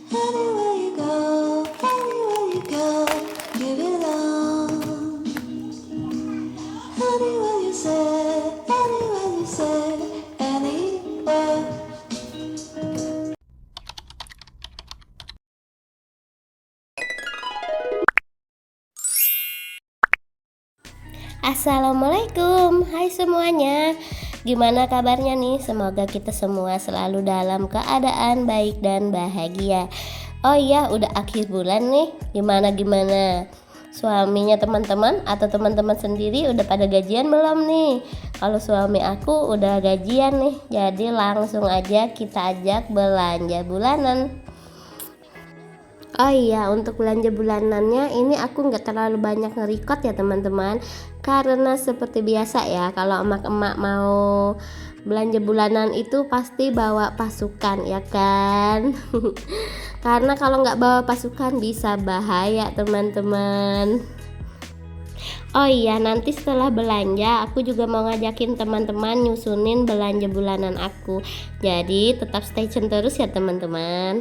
Anywhere you go, anywhere you go, you belong. Anywhere you say, anywhere you say, anywhere. Assalamualaikum, hai semuanya. Gimana kabarnya nih? Semoga kita semua selalu dalam keadaan baik dan bahagia. Oh iya, udah akhir bulan nih. Gimana? Suaminya teman-teman atau teman-teman sendiri udah pada gajian belum nih? Kalau suami aku udah gajian nih, jadi langsung aja kita ajak belanja bulanan. Oh iya, untuk belanja bulanannya ini aku nggak terlalu banyak nge-record ya teman-teman, karena seperti biasa ya, kalau emak-emak mau belanja bulanan itu pasti bawa pasukan ya kan. Karena kalau nggak bawa pasukan bisa bahaya teman-teman. Oh iya, nanti setelah belanja aku juga mau ngajakin teman-teman nyusunin belanja bulanan aku, jadi tetap stay tune terus ya teman-teman.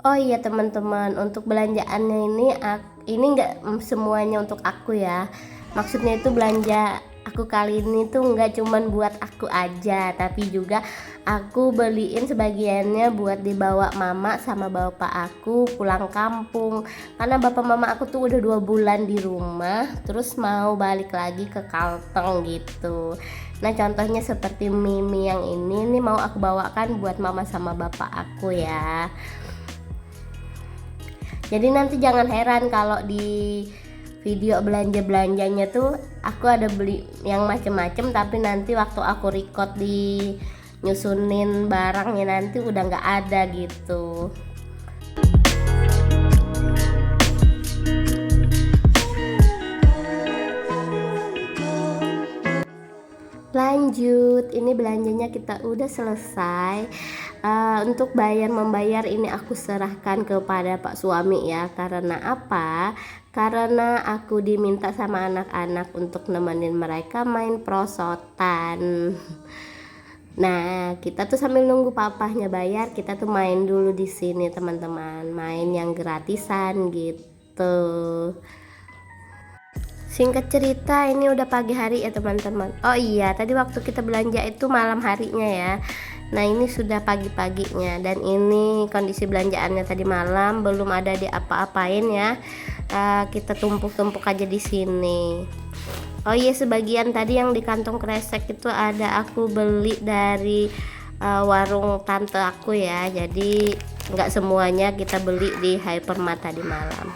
Oh iya teman-teman, untuk belanjaannya ini nggak semuanya untuk aku ya. Maksudnya itu belanja aku kali ini tuh nggak cuman buat aku aja, tapi juga aku beliin sebagiannya buat dibawa mama sama bapak aku pulang kampung. Karena bapak mama aku tuh udah 2 bulan di rumah, terus mau balik lagi ke Kalteng gitu. Nah contohnya seperti mie yang ini mau aku bawakan buat mama sama bapak aku ya. Jadi nanti jangan heran kalau di video belanja-belanjanya tuh aku ada beli yang macem-macem, tapi nanti waktu aku record di nyusunin barangnya nanti udah nggak ada gitu. Lanjut, ini belanjanya kita udah selesai. Untuk membayar ini aku serahkan kepada Pak suami ya. Karena apa? Karena aku diminta sama anak-anak untuk nemenin mereka main prosotan. Nah, kita tuh sambil nunggu papahnya bayar, kita tuh main dulu di sini teman-teman, main yang gratisan gitu. Singkat cerita ini udah pagi hari ya teman-teman. Oh iya, tadi waktu kita belanja itu malam harinya ya. Nah ini sudah pagi-paginya, dan ini kondisi belanjaannya tadi malam belum ada diapa-apain ya. Kita tumpuk-tumpuk aja di sini. Oh iya, sebagian tadi yang di kantong kresek itu ada aku beli dari warung tante aku ya. Jadi nggak semuanya kita beli di Hypermart tadi malam.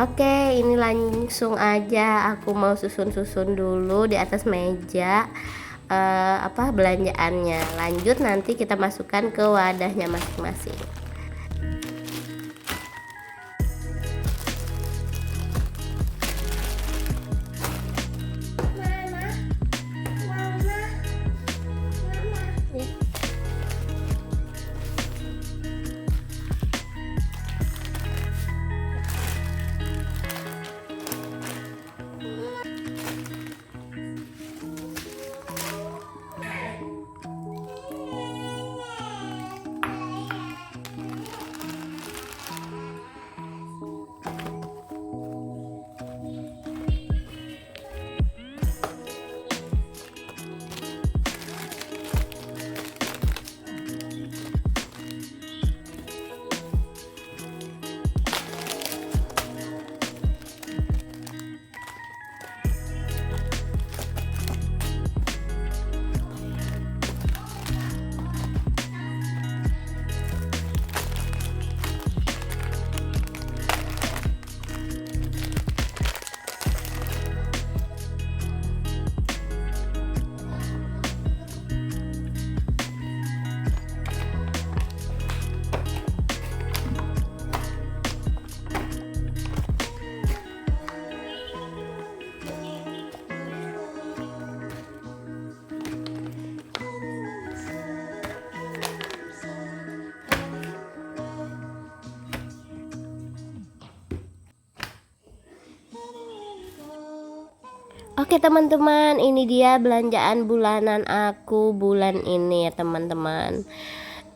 Oke, ini langsung aja aku mau susun-susun dulu di atas meja belanjaannya. Lanjut nanti kita masukkan ke wadahnya masing-masing. Oke teman-teman, ini dia belanjaan bulanan aku bulan ini ya teman-teman.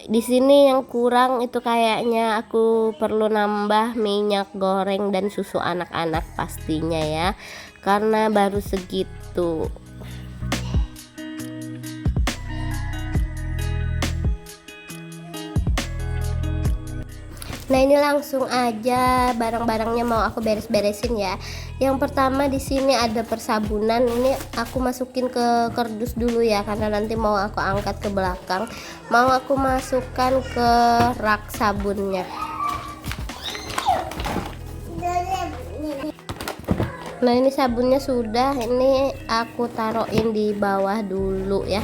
Di sini yang kurang itu kayaknya aku perlu nambah minyak goreng dan susu anak-anak pastinya ya, karena baru segitu. Nah, ini langsung aja barang-barangnya mau aku beres-beresin ya. Yang pertama di sini ada persabunan. Ini aku masukin ke kardus dulu ya, karena nanti mau aku angkat ke belakang. Mau aku masukkan ke rak sabunnya. Nah, ini sabunnya sudah, ini aku taruhin di bawah dulu ya.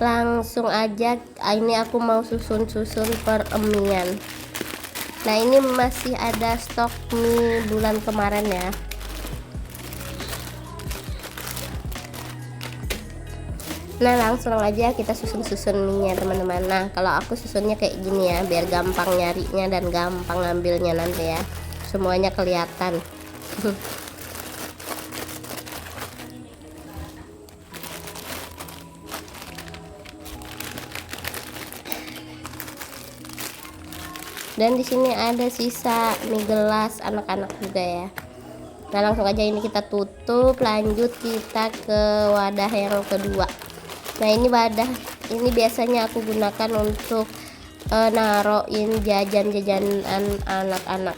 Langsung aja ini aku mau susun-susun peremian. Nah, ini masih ada stok mie bulan kemarin ya. Nah, langsung aja kita susun-susun mie nya teman-teman. Nah, kalau aku susunnya kayak gini ya, biar gampang nyarinya dan gampang ngambilnya nanti ya, semuanya kelihatan. Dan di sini ada sisa mie gelas anak-anak juga ya. Nah, langsung aja ini kita tutup, lanjut kita ke wadah yang kedua. Nah, ini wadah ini biasanya aku gunakan untuk naruhin jajan-jajanan anak-anak.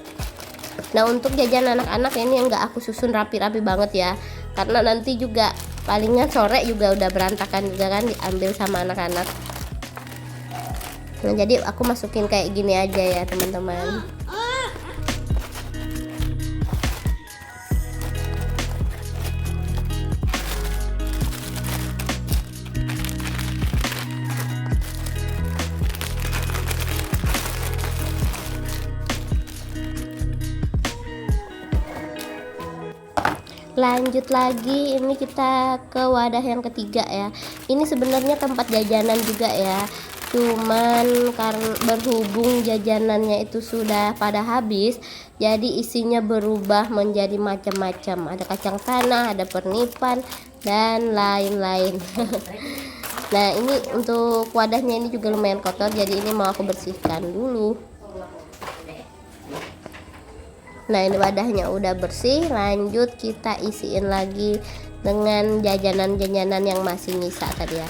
Nah, untuk jajan anak-anak ini enggak aku susun rapi-rapi banget ya, karena nanti juga palingan sore juga udah berantakan juga kan, diambil sama anak-anak. Nah, jadi aku masukin kayak gini aja ya teman-teman. Lanjut lagi, ini kita ke wadah yang ketiga ya. Ini sebenarnya tempat jajanan juga ya, cuman karena berhubung jajanannya itu sudah pada habis, jadi isinya berubah menjadi macam-macam. Ada kacang tanah, ada pernipan, dan lain-lain. Nah, ini untuk wadahnya ini juga lumayan kotor, jadi ini mau aku bersihkan dulu. Nah, ini wadahnya udah bersih, lanjut kita isiin lagi dengan jajanan-jajanan yang masih nyisa tadi ya.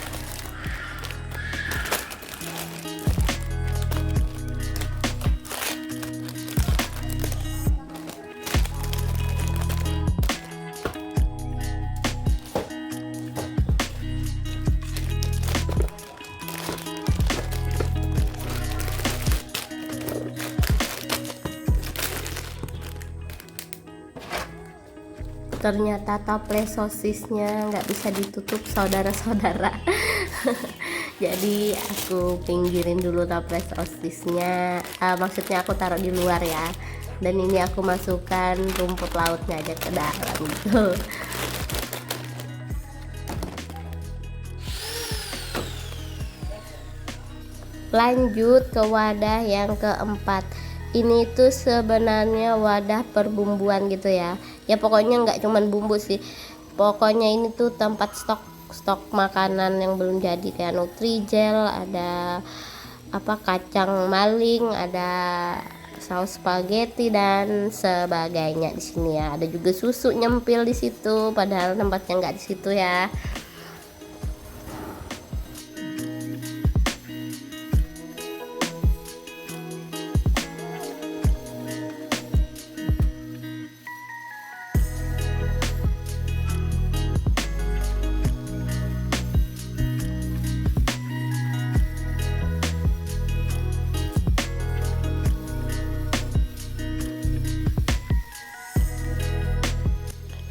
Ternyata toples sosisnya nggak bisa ditutup saudara-saudara. Jadi aku pinggirin dulu toples sosisnya, maksudnya aku taruh di luar ya, dan ini aku masukkan rumput lautnya aja ke dalam gitu. Lanjut ke wadah yang keempat. Ini tuh sebenarnya wadah perbumbuan gitu ya. Ya pokoknya nggak cuman bumbu sih. Pokoknya ini tuh tempat stok makanan yang belum jadi, kayak Nutrijel, ada apa kacang maling, ada saus spaghetti dan sebagainya di sini ya. Ada juga susu nyempil di situ, padahal tempatnya nggak di situ ya.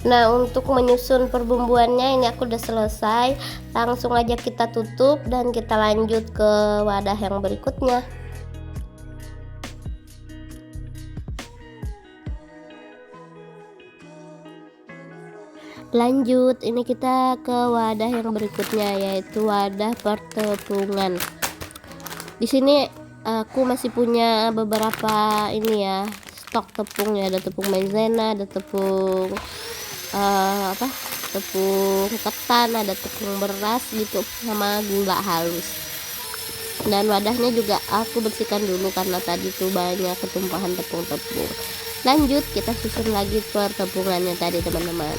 Nah, untuk menyusun perbumbuannya ini aku udah selesai. Langsung aja kita tutup dan kita lanjut ke wadah yang berikutnya. Lanjut, ini kita ke wadah yang berikutnya, yaitu wadah pertepungan. Di sini aku masih punya beberapa ini ya, stok tepungnya. Ada tepung maizena, ada tepung tepung ketan, ada tepung beras gitu, sama gula halus. Dan wadahnya juga aku bersihkan dulu karena tadi tuh banyak ketumpahan tepung-tepung. Lanjut kita susun lagi pertepungannya tadi teman-teman.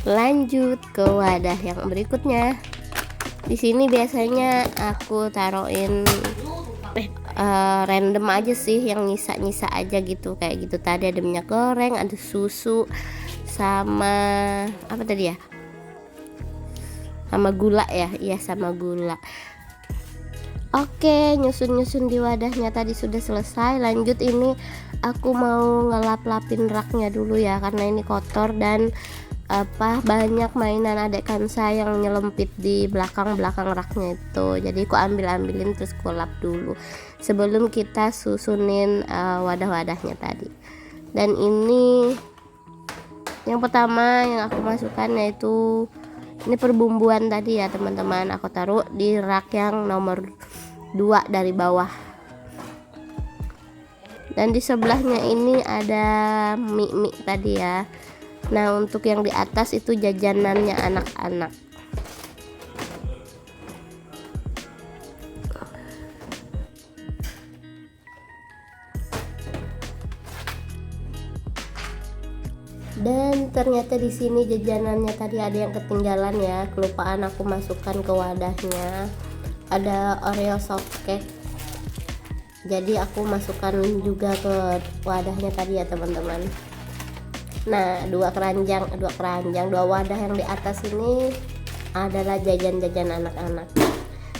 Lanjut ke wadah yang berikutnya. Di sini biasanya aku taruhin random aja sih, yang nyisa-nyisa aja gitu, kayak gitu. Tadi ada minyak goreng, ada susu, sama apa tadi ya? Sama gula ya, iya sama gula. Oke, nyusun-nyusun di wadahnya tadi sudah selesai. Lanjut ini aku mau ngelap-lapin raknya dulu ya, karena ini kotor dan banyak mainan adik kansa yang nyelempit di belakang raknya itu. Jadi aku ambilin terus aku lap dulu sebelum kita susunin wadah-wadahnya tadi. Dan ini yang pertama yang aku masukkan yaitu ini perbumbuan tadi ya teman-teman. Aku taruh di rak yang nomor 2 dari bawah. Dan di sebelahnya ini ada mie tadi ya. Nah, untuk yang di atas itu jajanannya anak-anak. Dan ternyata di sini jajanannya tadi ada yang ketinggalan ya, kelupaan aku masukkan ke wadahnya. Ada Oreo soft cake. Jadi aku masukkan juga ke wadahnya tadi ya teman-teman. Nah, dua wadah yang di atas ini adalah jajan-jajan anak-anak.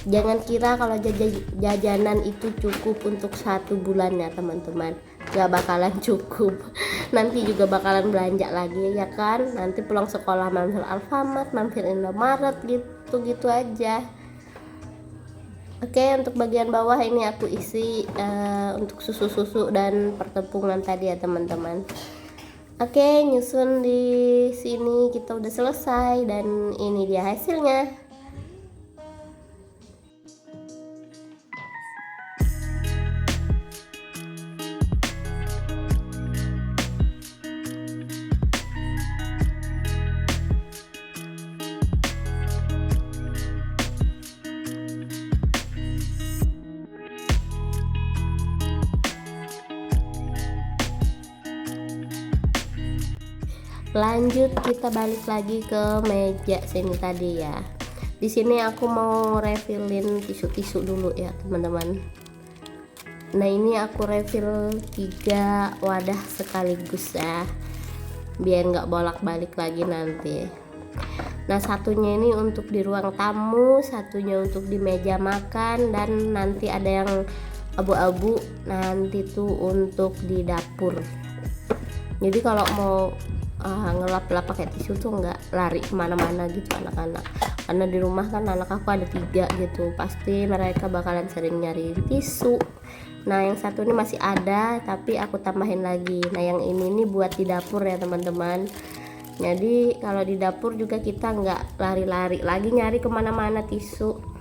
Jangan kira kalau jajanan itu cukup untuk 1 bulan ya teman-teman. Gak bakalan cukup. Nanti juga bakalan belanja lagi ya kan. Nanti pulang sekolah mampir Alfamart, mampir Indomaret gitu aja. Oke, untuk bagian bawah ini aku isi untuk susu dan pertepungan tadi ya teman-teman. Oke, nyusun di sini kita udah selesai dan ini dia hasilnya. Lanjut kita balik lagi ke meja sini tadi ya. Di sini aku mau refillin tisu dulu ya teman-teman. Nah, ini aku refill 3 wadah sekaligus ya, biar nggak bolak-balik lagi nanti. Nah, satunya ini untuk di ruang tamu, satunya untuk di meja makan, dan nanti ada yang abu-abu nanti tuh untuk di dapur. Jadi kalau mau ngelap-lap pakai tisu tuh nggak lari kemana-mana gitu anak-anak, karena di rumah kan anak aku ada 3 gitu, pasti mereka bakalan sering nyari tisu. Nah, yang satu ini masih ada tapi aku tambahin lagi. Nah, yang ini nih buat di dapur ya teman-teman. Jadi kalau di dapur juga kita nggak lari-lari lagi nyari kemana-mana tisu.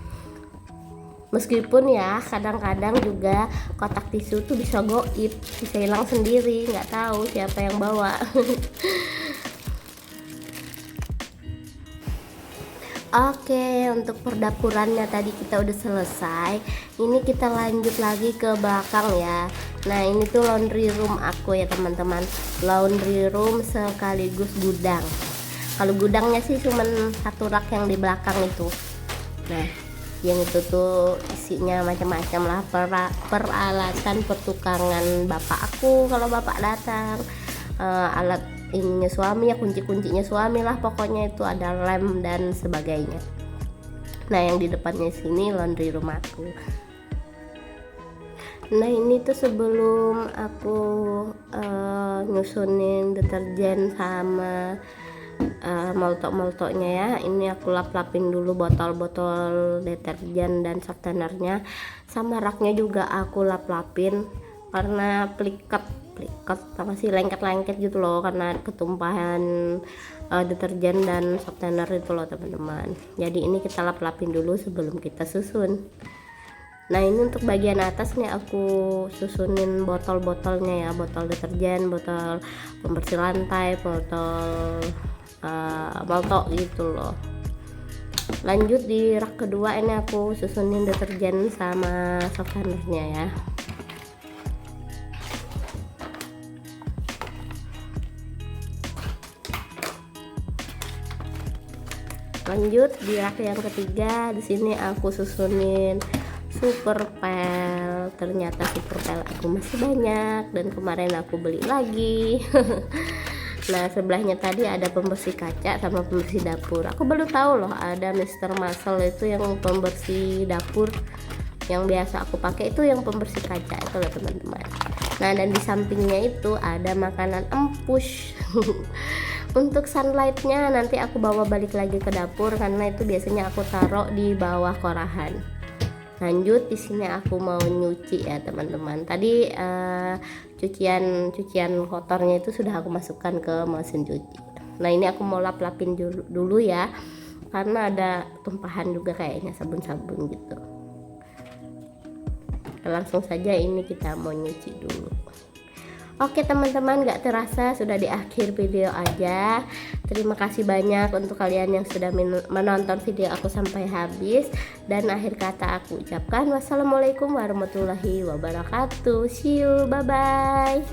Meskipun ya kadang-kadang juga kotak tisu tuh bisa goib, bisa hilang sendiri, nggak tahu siapa yang bawa. Oke, untuk perdapurannya tadi kita udah selesai. Ini kita lanjut lagi ke belakang ya. Nah, ini tuh laundry room aku ya teman-teman. Laundry room sekaligus gudang. Kalau gudangnya sih cuman 1 rak yang di belakang itu. Nah, yang itu tuh isinya macam-macam lah, peralatan pertukangan bapak aku kalau bapak datang, alat ininya suami ya, kunci-kuncinya suami lah, pokoknya itu ada lem dan sebagainya. Nah, yang di depannya sini laundry room aku. Nah, ini tuh sebelum aku nyusunin deterjen sama moltok-moltoknya ya, ini aku lap-lapin dulu botol-botol deterjen dan softenernya, sama raknya juga aku lap-lapin karena pliket masih lengket-lengket gitu loh karena ketumpahan deterjen dan softener itu loh teman-teman. Jadi ini kita lap-lapin dulu sebelum kita susun. Nah ini untuk bagian atas nih aku susunin botol-botolnya ya, botol deterjen, botol pembersih lantai, botol molto gitu loh. Lanjut di rak kedua ini aku susunin deterjen sama softenernya ya. Lanjut di rak yang ketiga, di sini aku susunin super pel. Ternyata super pel aku masih banyak dan kemarin aku beli lagi. Nah sebelahnya tadi ada pembersih kaca sama pembersih dapur. Aku baru tahu loh ada Mr. Muscle itu yang pembersih dapur. Yang biasa aku pakai itu yang pembersih kaca itu loh teman-teman. Nah dan di sampingnya itu ada makanan empus. Untuk sunlightnya nanti aku bawa balik lagi ke dapur karena itu biasanya aku taruh di bawah korahan. Lanjut di sini aku mau nyuci ya teman-teman. Tadi cucian kotornya itu sudah aku masukkan ke mesin cuci. Nah ini aku mau lap-lapin dulu ya karena ada tumpahan juga kayaknya sabun-sabun gitu. Langsung saja ini kita mau nyuci dulu. Oke teman-teman, gak terasa sudah di akhir video aja. Terima kasih banyak untuk kalian yang sudah menonton video aku sampai habis. Dan akhir kata aku ucapkan wassalamualaikum warahmatullahi wabarakatuh. See you, bye bye.